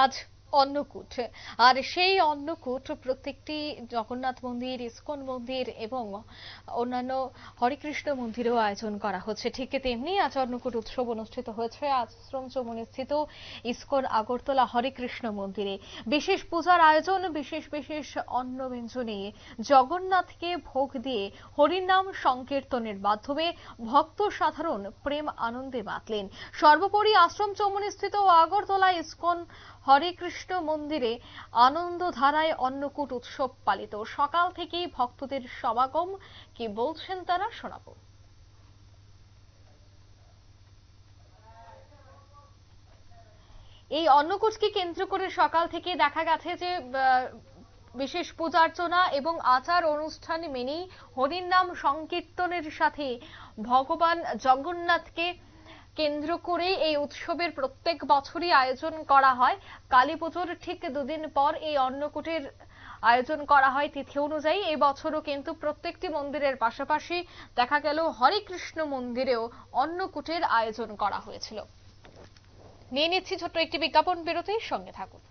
আজ অন্নকূট। আর সেই অন্নকূট প্রত্যেকটি জগন্নাথ মন্দির, ইস্কন মন্দির এবং অন্যান্য হরেকৃষ্ণ মন্দিরেও আয়োজন করা হচ্ছে। ঠিক তেমনি আজ অন্নকূট উৎসব অনুষ্ঠিত হয়েছে আশ্রম চৌমুহনী স্থিত ইস্কন আগরতলা হরেকৃষ্ণ মন্দিরে। বিশেষ পূজার আয়োজন, বিশেষ বিশেষ অন্ন ব্যঞ্জনে জগন্নাথকে ভোগ দিয়ে হরির নাম সংকীর্তনের মাধ্যমে ভক্ত সাধারণ প্রেম আনন্দে মাতলেন। সর্বোপরি আশ্রম চৌমুহনী স্থিত আগরতলা ইস্কন হরে কৃষ্ণ মন্দিরে আনন্দ ধারায় অন্নকূট উৎসব পালিত। সকাল থেকেই ভক্তদের সমাগম। কি বলছেন তারা, শোনাবো। এই অন্নকূটকে কেন্দ্র করে সকাল থেকে দেখা গেছে যে বিশেষ পূজার্চনা এবং আচার অনুষ্ঠান মেনেই হরির নাম সংকীর্তনের সাথে ভগবান জগন্নাথকে কেন্দ্র করে এই উৎসবের প্রত্যেক বছরই আয়োজন করা হয়। কালী পুজোর ঠিক দুদিন পর এই অন্নকূটের আয়োজন করা হয় তিথি অনুযায়ী। এই বছরও কিন্তু প্রত্যেকটি মন্দিরের পাশাপাশি দেখা গেল হরে কৃষ্ণ মন্দিরেও অন্নকূটের আয়োজন করা হয়েছিল। নিয়ে নিচ্ছি ছোট্ট একটি বিজ্ঞাপন বিরতির, সঙ্গে থাকুন।